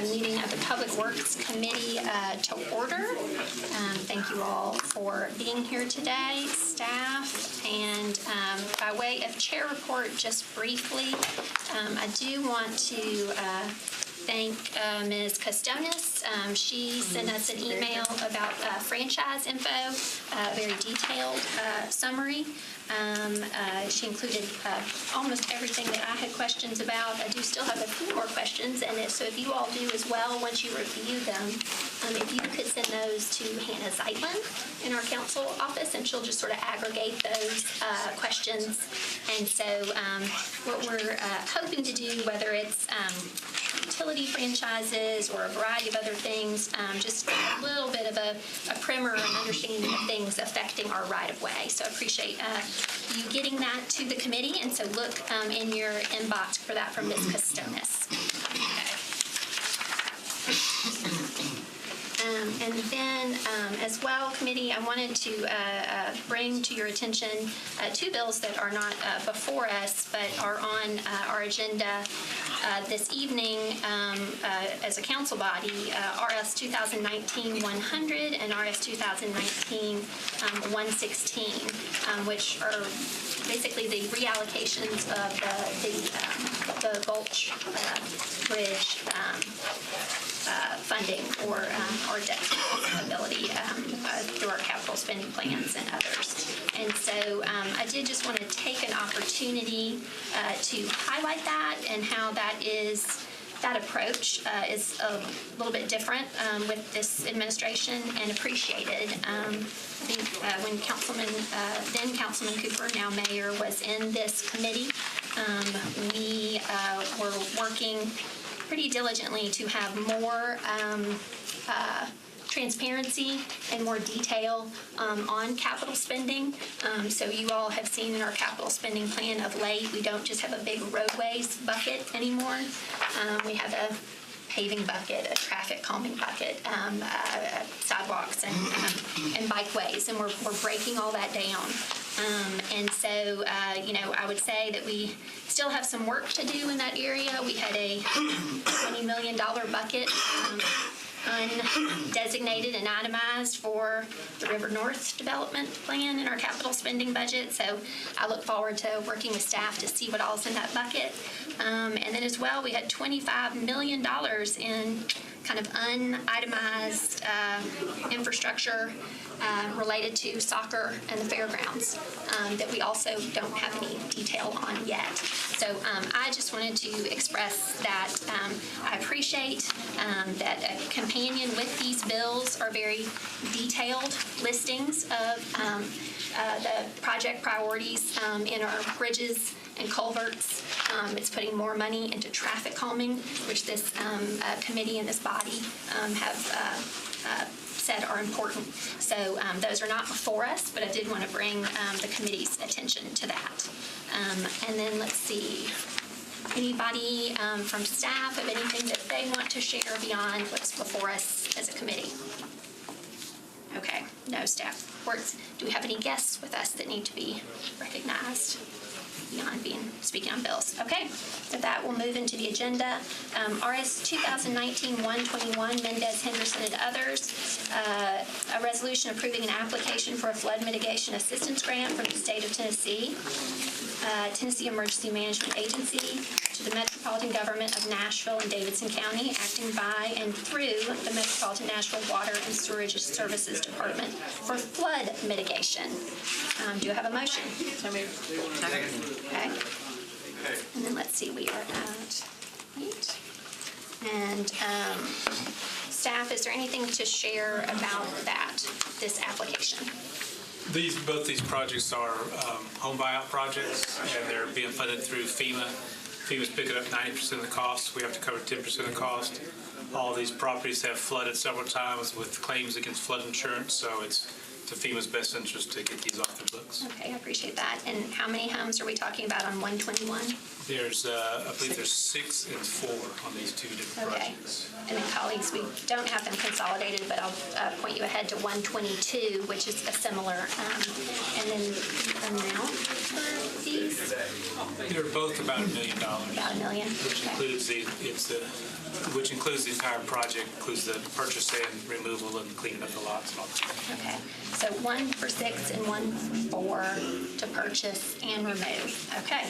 meeting of the Public Works Committee to order. Thank you all for being here today, staff. And by way of chair report, just briefly, I do want to thank Ms. Custonis. She sent us an email about franchise info, a very detailed summary. She included almost everything that I had questions about. I do still have a few more questions, and so if you all do as well, once you review them, if you could send those to Hannah Zeitlin in our council office, and she'll just sort of aggregate those questions. And so what we're hoping to do, whether it's utility franchises or a variety of other things, just a little bit of a primer and understanding of things affecting our right-of-way. So I appreciate you getting that to the committee, and so look in your inbox for that from Ms. Custonis. And then as well, committee, I wanted to bring to your attention two bills that are not before us, but are on our agenda this evening as a council body, RS 2019-100 and RS 2019-116, which are basically the reallocations of the Gulch Bridge funding or debt ability through our capital spending plans and others. And so I did just want to take an opportunity to highlight that and how that approach is a little bit different with this administration and appreciated. I think when then Councilman Cooper, now Mayor, was in this committee, we were working pretty diligently to have more transparency and more detail on capital spending. So you all have seen in our capital spending plan of late, we don't just have a big roadways bucket anymore. We have a paving bucket, a traffic calming bucket, sidewalks and bikeways, and we're breaking all that down. And so, I would say that we still have some work to do in that area. We had a $20 million bucket undesignated and itemized for the River North development plan in our capital spending budget. So I look forward to working with staff to see what all's in that bucket. And then as well, we had $25 million in kind of unitemized infrastructure related to soccer and the fairgrounds that we also don't have any detail on yet. So I just wanted to express that I appreciate that a companion with these bills are very detailed listings of the project priorities in our bridges and culverts. It's putting more money into traffic calming, which this committee and this body have said are important. So those are not before us, but I did want to bring the committee's attention to that. And then let's see, anybody from staff have anything that they want to share beyond what's before us as a committee? Okay, no staff reports. Do we have any guests with us that need to be recognized beyond speaking on bills? Okay, with that, we'll move into the agenda. RS 2019-121, Mendez, Henderson, and others. A resolution approving an application for a flood mitigation assistance grant from the state of Tennessee, Tennessee Emergency Management Agency, to the Metropolitan Government of Nashville and Davidson County, acting by and through the Metropolitan Nashville Water and Sewerage Services Department for flood mitigation. Do I have a motion? So moved. Okay. And then let's see, we are at 8. And staff, is there anything to share about this application? Both these projects are home buyout projects, and they're being funded through FEMA. FEMA's picking up 90% of the cost. We have to cover 10% of the cost. All these properties have flooded several times with claims against flood insurance, so it's to FEMA's best interest to get these off their books. Okay, I appreciate that. And how many homes are we talking about on 121? There's, I believe there's 6 and 4 on these two different projects. And then colleagues, we don't have them consolidated, but I'll point you ahead to 122, which is a similar, and then the amount for these. They're both about $1 million. About $1 million. Which includes the entire project, includes the purchase and removal and cleaning up the lots and all that. Okay, so 1 for 6 and 1 for to purchase and remove. Okay,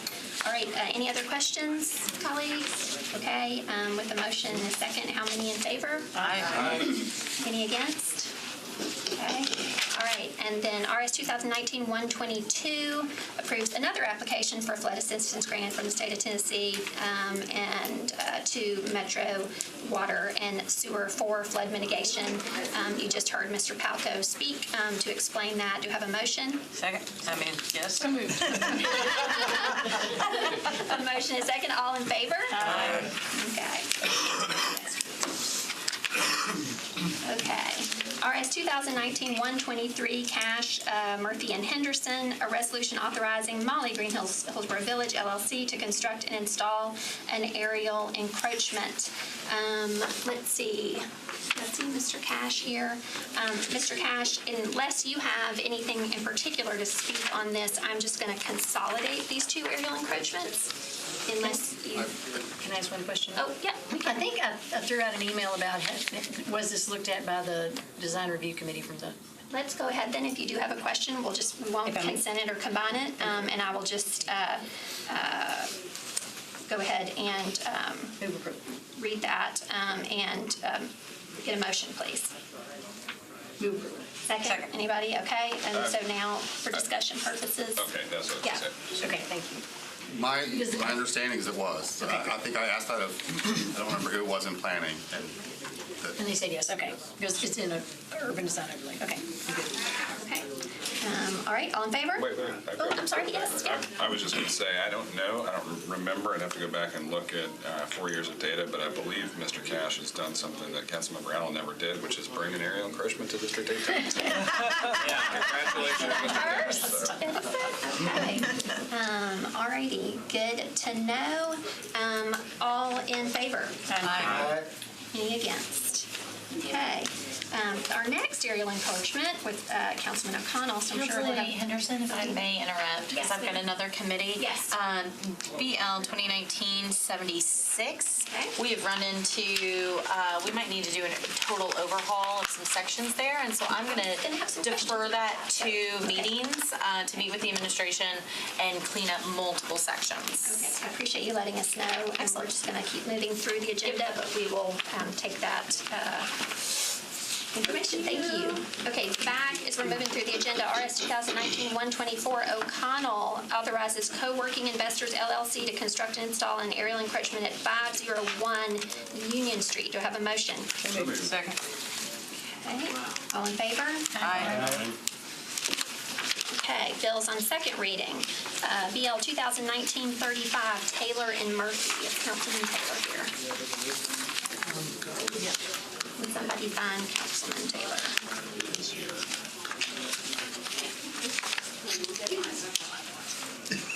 all right, any other questions, colleagues? Okay, with the motion and a second, how many in favor? Aye. Any against? Okay, all right, and then RS 2019-122 approves another application for a flood assistance grant from the state of Tennessee and to Metro Water and Sewer for flood mitigation. You just heard Mr. Palco speak to explain that. Do you have a motion? Second. Yes. A motion and a second. All in favor? Aye. Okay. Okay. RS 2019-123, Cash, Murphy and Henderson, a resolution authorizing Molly Green Hills, Hillsborough Village, LLC, to construct and install an aerial encroachment. Let's see, Mr. Cash here. Mr. Cash, unless you have anything in particular to speak on this, I'm just going to consolidate these two aerial encroachments. Unless you... Can I ask one question? Oh, yeah. I think I threw out an email about, was this looked at by the design review committee from the... Let's go ahead then. If you do have a question, we won't consent it or combine it, and I will just go ahead and read that and get a motion, please. Move approval. Second. Anybody? Okay. And so now, for discussion purposes. Okay, that's what I Yeah. said. Okay, thank you. My understanding is it was. Okay, I think I asked that of, I don't remember who it was in planning. And they said yes, okay. Because it's in an urban design overlay. Okay, good. Okay. All right. All in favor? Wait. Oh, I'm sorry. Yes. Yeah. I was just going to say, I don't know. I don't remember. I'd have to go back and look at 4 years of data, but I believe Mr. Cash has done something that Councilmember Allen never did, which is bring an aerial encroachment to District 18. Congratulations, Mr. Cash. So. Okay. All righty. Good to know. All in favor? Aye. Any against? Okay. Our next aerial encroachment with Councilman O'Connell, so I'm sure we'll Councilwoman have... Henderson, if I may interrupt, because Yes, I've got ma'am. another committee. Yes. BL 2019-76. Okay. We have run into, we might need to do a total overhaul of some sections there, and so I'm going Gonna have to some defer that to meetings, to meet with the administration and clean up multiple sections. Okay, I appreciate you letting us know, and we're just going to keep moving through the agenda, but we will take that information. Thank you. Okay, back as we're moving through the agenda, RS 2019-124, O'Connell authorizes Co-working Investors LLC to construct and install an aerial encroachment at 501 Union Street. Do I have a motion? Second. Okay, all in favor? Aye. Okay, bills on second reading. BL 2019-35, Taylor and Murphy. It's Councilman Taylor here. Would somebody find Councilman Taylor?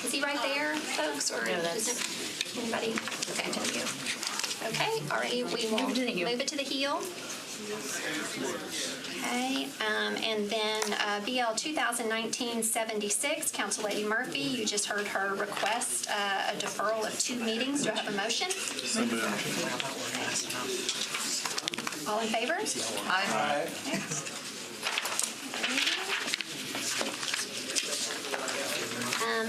Is he right there, folks, or No, is it anybody? Okay, to the heel. Okay, all right, we will Move it to the heel. move it to the heel. Okay, and then BL 2019-76, Councilwoman Murphy, you just heard her request a deferral of 2 meetings. Do I have a motion? All in favor? Aye.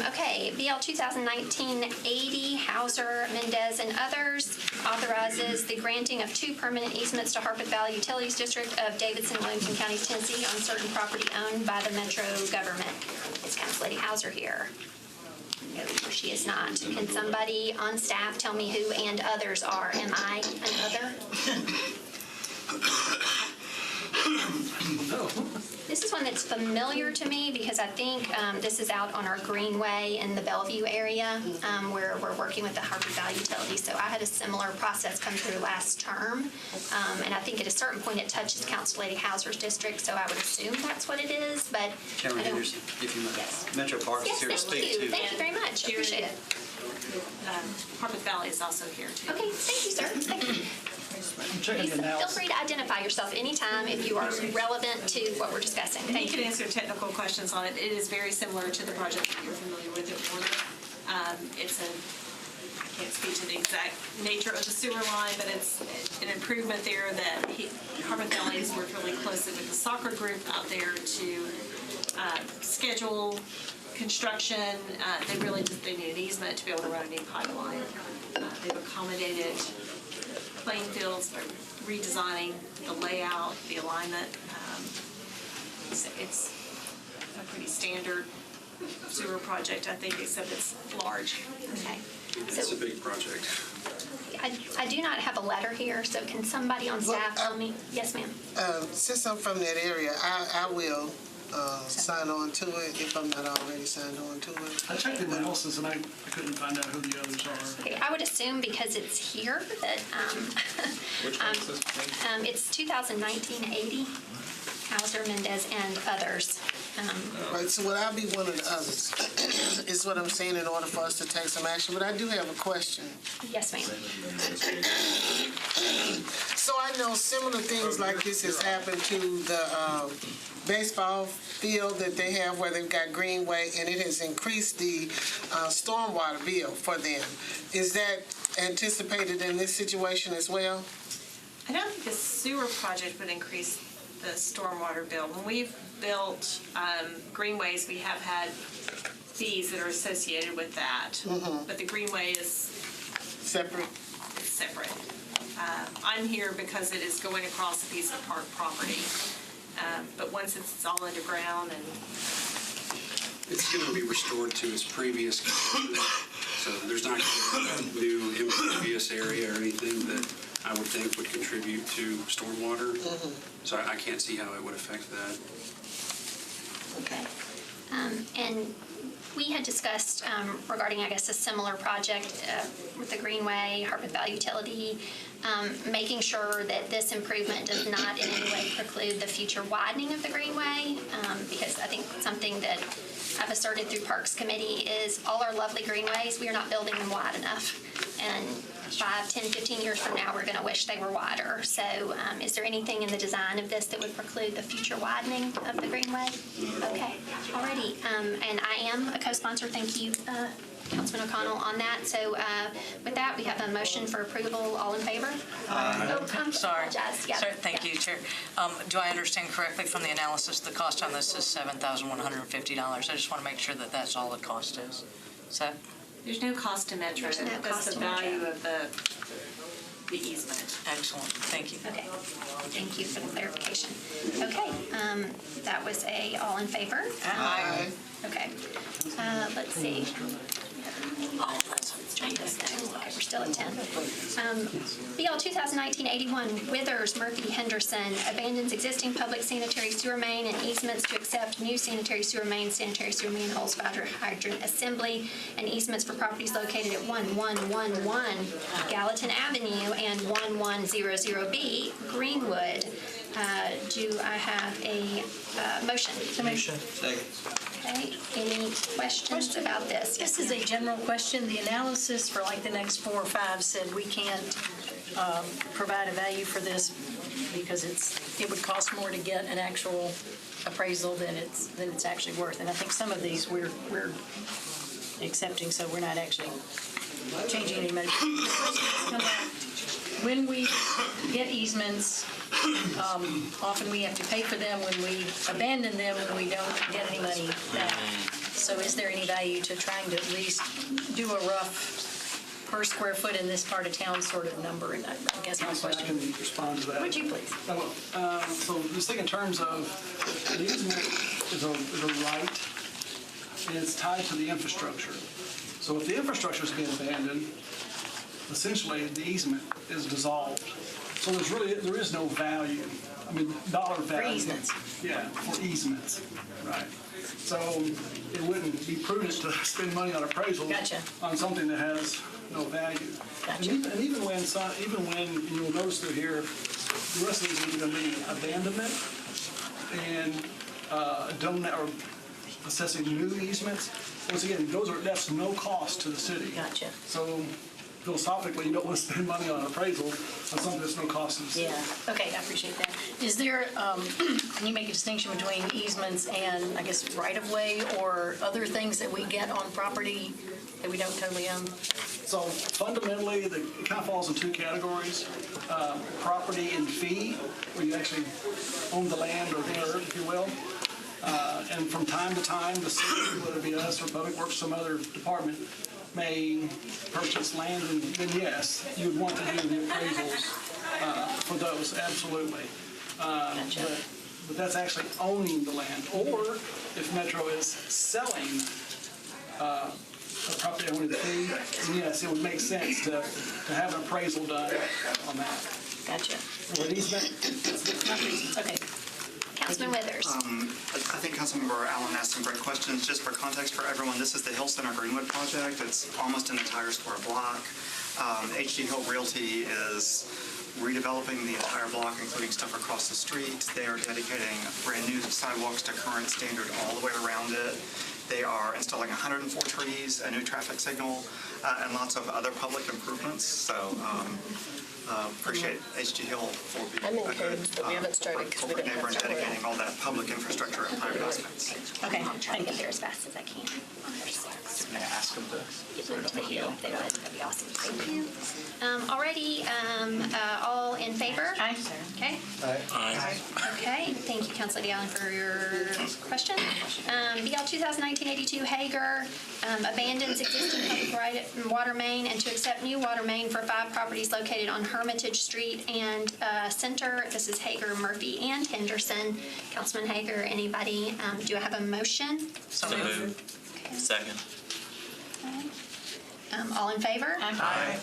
Okay, BL 2019-80, Hauser, Mendez, and others authorizes the granting of 2 permanent easements to Harpeth Valley Utilities District of Davidson, Williamson Counties, Tennessee on certain property owned by the Metro government. Is Councilwoman Hauser here? No, she is not. Can somebody on staff tell me who and others are? Am I an other? This is one that's familiar to me because I think this is out on our Greenway in the Bellevue area where we're working with the Harpeth Valley Utility. So I had a similar process come through last term, and I think at a certain point it touches Councilwoman Hauser's district, so I would assume that's what it is, but Chairman I don't... Henderson, if you might. Yes. Metro Parks Yes, is here to thank speak you. to. Thank you very much. I appreciate it. Harpeth Valley is also here too. Okay, thank you, sir. Thank you. checking Please the feel analysis. free to identify yourself anytime if you are relevant to what we're discussing. And he Thank can you. answer technical questions on it. It is very similar to the project that you're familiar with at Warner. It's exact nature of the sewer line, but it's an improvement there that Harpeth Valley has worked really closely with the soccer group out there to schedule construction. They need an easement to be able to run a new pipeline. They've accommodated playing fields by redesigning the layout, the alignment. It's a pretty standard sewer project, I think, except it's large. Okay. It's a big project. I do not have a letter here, so can somebody on staff tell me? Yes, ma'am. Since I'm from that area, I will sign on to it if I'm not already signed on to it. I checked the analysis and I couldn't find out who the others are. Okay, I would assume because it's here that Which one is this? it's 2019-80, Hauser, Mendez, and others. Right, so will I be one of the others? Is what I'm saying in order for us to take some action. But I do have a question. Yes, ma'am. So I know similar things like this has happened to the baseball field that they have where they've got greenway, and it has increased the stormwater bill for them. Is that anticipated in this situation as well? I don't think the sewer project would increase the stormwater bill. When we've built greenways, we have had fees that are associated with that. But the greenway is Separate? separate. I'm here because it is going across a piece of park property. But once it's all underground and It's going to be restored to its previous condition, so there's not going to be a new impervious area or anything that I would think would contribute to stormwater. So I can't see how it would affect that. Okay. And we had discussed regarding, I guess, a similar project with the Greenway, Harpeth Valley Utility, making sure that this improvement does not in any way preclude the future widening of the Greenway, because I think something that I've asserted through Parks Committee is all our lovely greenways, we are not building them wide enough. And 5, 10, 15 years from now, we're going to wish they were wider. So is there anything in the design of this that would preclude the future widening of the Greenway? Okay, alrighty. And I am a co-sponsor. Thank you, Councilman O'Connell, on that. So with that, we have a motion for approval. All in favor? Sorry. Apologize. Yeah. Sorry, thank you, Chair. Do I understand correctly from the analysis, the cost on this is $7,150? I just want to make sure that that's all the cost is. Is that? there's no cost to Metro. There's no That's cost the to Metro. value of the easement. Excellent, thank you. Okay, thank you for the clarification. Okay, that was a all in favor? Aye. Okay, let's see. Let's try this next. Okay, we're still at 10. BL 2019-81, Withers, Murphy, Henderson abandons existing public sanitary sewer main and easements to accept new sanitary sewer manholes, hydrant assembly, and easements for properties located at 1111 Gallatin Avenue and 1100B Greenwood. Do I have a motion? Motion. Okay, any questions about this? This is a general question. The analysis for like the next 4 or 5 said we can't provide a value for this because it would cost more to get an actual appraisal than it's actually worth. And I think some of these we're accepting, so we're not actually changing any money. When we get easements, often we have to pay for them when we abandon them and we don't get any money back. So is there any value to trying to at least do a rough per square foot in this part of town sort of number? And I guess my I question. can respond to that. Would you please? So just think in terms of the easement is a right, and it's tied to the infrastructure. So if the infrastructure is being abandoned, essentially the easement is dissolved. So there is no value. I mean, dollar value. For easements. Yeah, for easements, right. So it wouldn't be prudent to spend money on appraisal Gotcha. on something that has no value. Gotcha. And even when you'll notice through here, the rest of these are going to be abandonment and donate or assessing new easements. Once again, that's no cost to the city. Gotcha. So philosophically, you don't want to spend money on an appraisal on something that's no cost to the city. Yeah, okay, I appreciate that. Is there, can you make a distinction between easements and, I guess, right-of-way or other things that we get on property that we don't totally own? So fundamentally, it kind of falls in two categories. Property and fee, where you actually own the land or the earth, if you will. And from time to time, the city, whether it be us or Public Works, some other department, may purchase land, and then yes, you would want to do the appraisals for those, absolutely. But that's actually owning the land. Or if Metro is selling a property owning the fee, then yes, it would make sense to have an appraisal done on that. Gotcha. Or an easement. Okay. Councilman Withers. I think Councilmember Allen asked some great questions. Just for context for everyone, this is the Hill Center Greenwood project. It's almost an entire square block. HD Hill Realty is redeveloping the entire block, including stuff across the street. They are dedicating brand new sidewalks to current standard all the way around it. They are installing 104 trees, a new traffic signal, and lots of other public improvements. So appreciate HD Hill for being a good corporate neighbor and dedicating all that public infrastructure and high investments. Okay, Try to get there as fast as I can. May I ask them to? Get them to you if they would. That'd be awesome. Thank you. Alrighty, all in favor? Aye. Okay. Aye. Okay, thank you, Councilor Allen, for your question. BL 2019-82 Hager abandons existing public water main and to accept new water main for 5 properties located on Hermitage Street and Center. This is Hager, Murphy, and Henderson. Councilman Hager, anybody? Do I have a motion? So moved. Okay. Second. Okay. All in favor? Aye.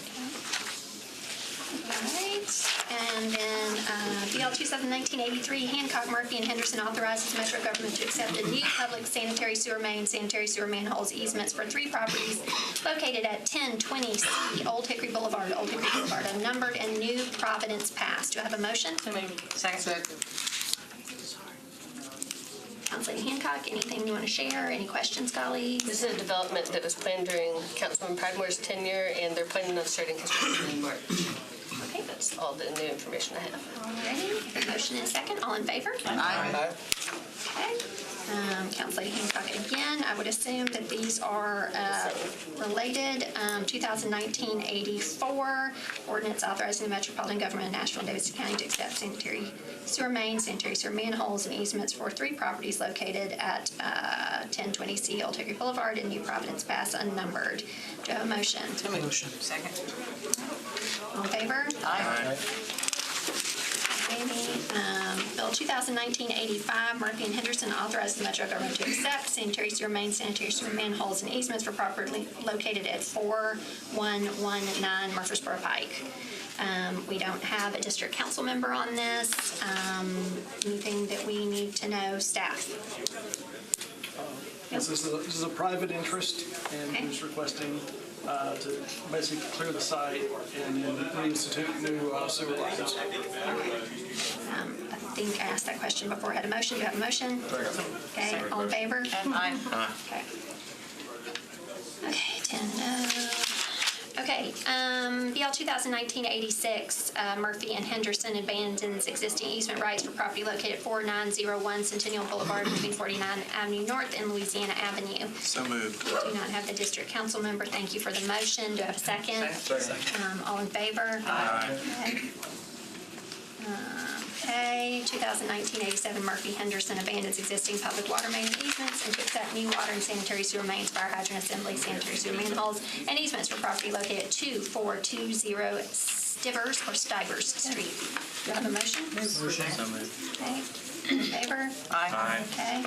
All right, and then BL 2019-83, Hancock, Murphy, and Henderson authorizes Metro government to accept the new public sanitary sewer main, sanitary sewer manholes easements for 3 properties located at 1020C Old Hickory Boulevard, unnumbered, and New Providence Pass. Do I have a motion? So moved. Second. Councilor Hancock, anything you want to share? Any questions, colleagues? This is a development that was planned during Councilman Pridmore's tenure, and they're planning on starting construction in March. Okay, That's all the new information I have. alrighty. Motion and second. All in favor? Aye. Okay. Councilor Hancock again. I would assume that these are related. 2019-84 ordinance authorizing the Metropolitan Government of Nashville and Davidson County to accept sanitary sewer mains, sanitary sewer manholes, and easements for 3 properties located at 1020C Old Hickory Boulevard and New Providence Pass, unnumbered. Do I have a motion? Motion. Second. All in favor? Aye. Bill 2019-85, Murphy and Henderson authorizes the Metro government to accept sanitary sewer mains, sanitary sewer manholes, and easements for property located at 4119 Murfreesboro Pike. We don't have a district council member on this. Anything that we need to know, staff? This is a private interest, and Okay. he's requesting to basically clear the site and then reinstitute new sewer lines. I think I asked that question before I had a motion. Do you have a motion? Okay, all in favor? Aye. Okay. Okay, 10 no. Okay, BL 2019-86, Murphy and Henderson abandons existing easement rights for property located at 4901 Centennial Boulevard between 49th Avenue North and Louisiana Avenue. So moved. We do not have the district council member. Thank you for the motion. Do I have a second? Second. All in favor? Aye. Okay, 2019-87 Murphy Henderson abandons existing public water main easements and to accept new water and sanitary sewer mains, fire hydrant assembly, sanitary sewer manholes, and easements for property located at 2420 Stivers Street. Do I have a motion? So moved. Okay, in favor? Aye. Okay.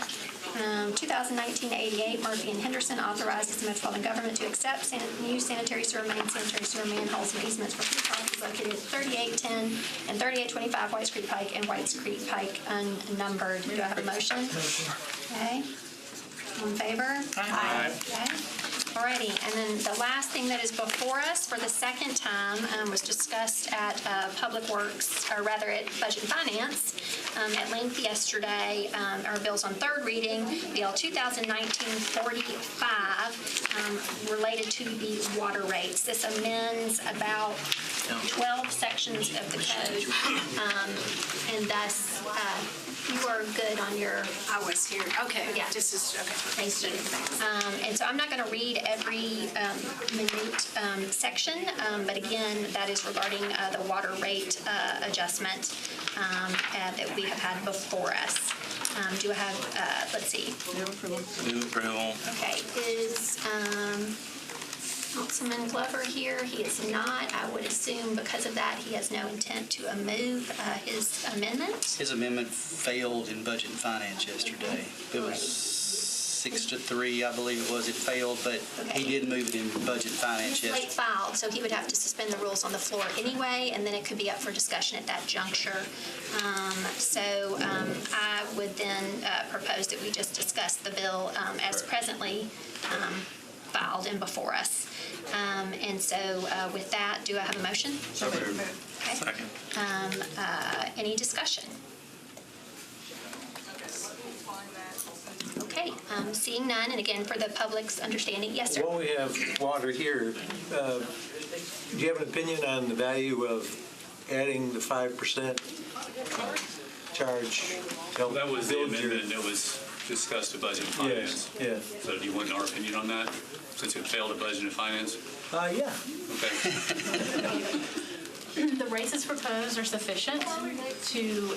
2019-88 Murphy and Henderson authorizes the Metropolitan Government to accept new sanitary sewer mains, sanitary sewer manholes, and easements for 3 properties located at 3810 and 3825 Whites Creek Pike and Whites Creek Pike, unnumbered. Do I have a motion? Okay. All in favor? Aye. Okay. All Alrighty, and then the last thing that is before us for the second time was discussed at Public Works, or rather at Budget and Finance at length yesterday. Our bill's on third reading, Bill 2019-45, related to the water rates. This amends about 12 sections of the code, and thus you are good on your. I was here. Okay. Yeah. This is, okay. Thanks, Judy. And so I'm not going to read every minute section, but again, that is regarding the water rate adjustment that we have had before us. Do I have, let's see. Move approval. Okay, is Councilman Glover here? He is not. I would assume because of that, he has no intent to move his amendment. His amendment failed in Budget and Finance yesterday. It was 6-3, I believe it was. It failed, but he did move it in Budget and Finance It's late yesterday. filed, so he would have to suspend the rules on the floor anyway, and then it could be up for discussion at that juncture. I would then propose that we just discuss the bill as presently filed and before us. And so with that, do I have a motion? So moved. Okay. Second. Any discussion? Okay, seeing none, and again, for the public's understanding, yes, sir? While we have water here, do you have an opinion on the value of adding the 5% charge? That was the amendment that was discussed at Budget and Finance. Yes, So do you want our opinion on that, since it failed at Budget and Finance? yeah. Okay. The rates as proposed are sufficient to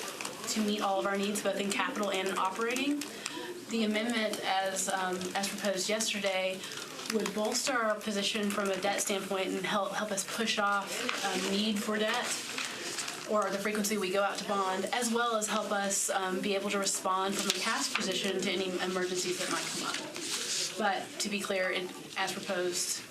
meet all of our needs, both in capital and in operating. The amendment, as proposed yesterday, would bolster our position from a debt standpoint and help us push off need for debt or the frequency we go out to bond, as well as help us be able to respond from a cash position to any emergencies that might come up. But to be clear, as proposed,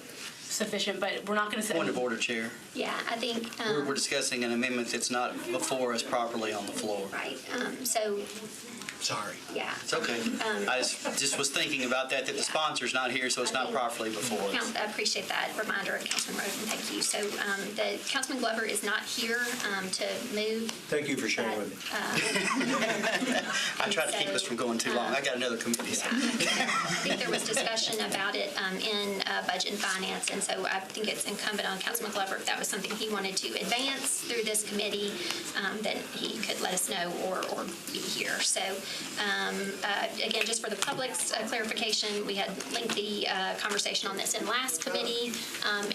sufficient, but we're not going to say. Point of order, Chair. Yeah, I think. We're discussing an amendment that's not before us properly on the floor. Right, so, Sorry. yeah. It's okay. I just was thinking about that the sponsor's not here, so it's not properly before us. I appreciate that reminder, Councilman Roden, thank you. So the Councilman Glover is not here to move. Thank you for sharing with me. I try to keep us from going too long. I got another committee. I think there was discussion about it in Budget and Finance, and so I think it's incumbent on Councilman Glover, if that was something he wanted to advance through this committee, that he could let us know or be here. So again, just for the public's clarification, we had lengthy conversation on this in last committee,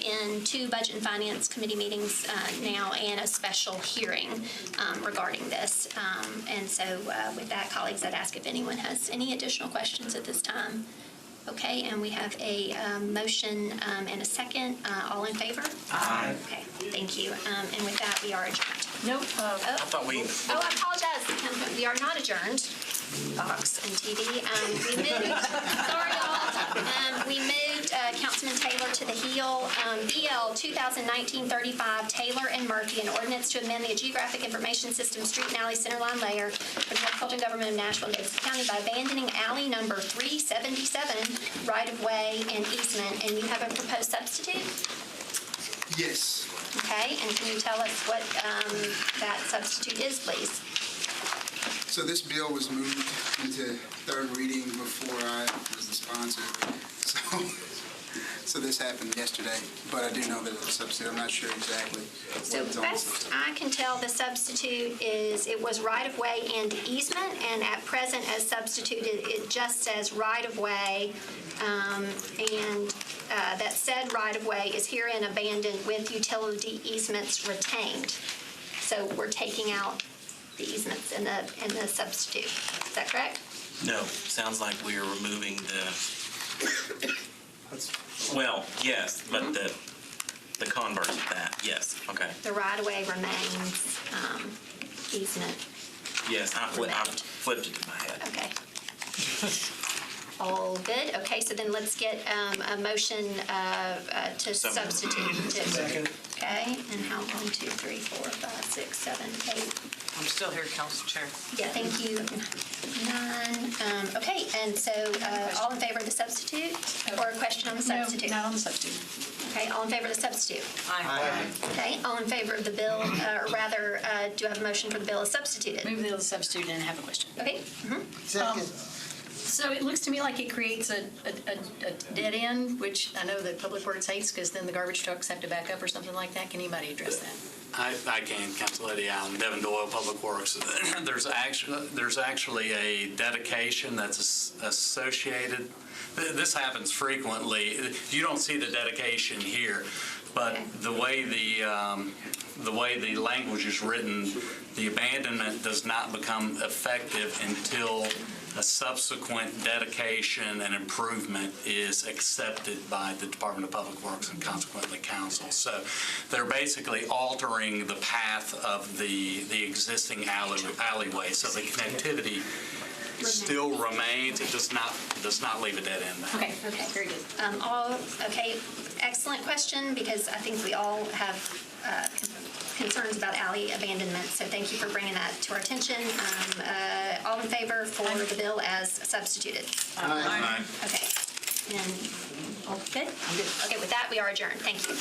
in 2 Budget and Finance committee meetings now, and a special hearing regarding this. And so with that, colleagues, I'd ask if anyone has any additional questions at this time. Okay, and we have a motion and a second. All in favor? Aye. Okay, thank you. And with that, we are adjourned. Nope. I thought we. Oh, I apologize. We are not adjourned. Fox and TV. We moved. Sorry, y'all. We moved Councilman Taylor to the heel. BL 2019-35, Taylor and Murphy, an ordinance to amend the geographic information system street and alley centerline layer for the Metropolitan Government of Nashville and Davidson County by abandoning alley number 377, right-of-way and easement. And you have a proposed substitute? Yes. Okay, and can you tell us what that substitute is, please? So this bill was moved into third reading before I was the sponsor. So this happened yesterday, but I do know that it's a substitute. I'm not sure exactly So what it's on. best I can tell, the substitute is, it was right-of-way and easement, and at present as substituted, it just says right-of-way, and that said right-of-way is herein abandoned with utility easements retained. So we're taking out the easements and the substitute. Is that correct? No, sounds like we are removing well, yes, but the converse of that, yes, okay. The right-of-way remains, easement. Yes, I flipped it in my head. Okay. All good. Okay, so then let's get a motion to substitute. Second. Okay, and how, 1, 2, 3, 4, 5, 6, 7, 8. I'm still here, Council Chair. Yeah, thank you. 9. Okay, and so all in favor of the substitute? Or a question on the substitute? No, not on the substitute. Okay, all in favor of the substitute? Aye. Okay, all in favor of the bill, or rather, do I have a motion for the bill as substituted? Move the bill as substitute and have a question. Okay. Second. So it looks to me like it creates a dead end, which I know that Public Works hates because then the garbage trucks have to back up or something like that. Can anybody address that? I can, Council Lady Allen, Devin Doyle, Public Works. There's actually a dedication that's associated. This happens frequently. You don't see the dedication here, but the way the language is written, the abandonment does not become effective until a subsequent dedication and improvement is accepted by the Department of Public Works and consequently council. So they're basically altering the path of the existing alleyway. So the connectivity still remains. It does not leave a dead end there. Okay, very good. Okay, excellent question, because I think we all have concerns about alley abandonment, so thank you for bringing that to our attention. All in favor for the bill as substituted? Aye. Okay. And all good? I'm good. Okay, with that, we are adjourned. Thank you.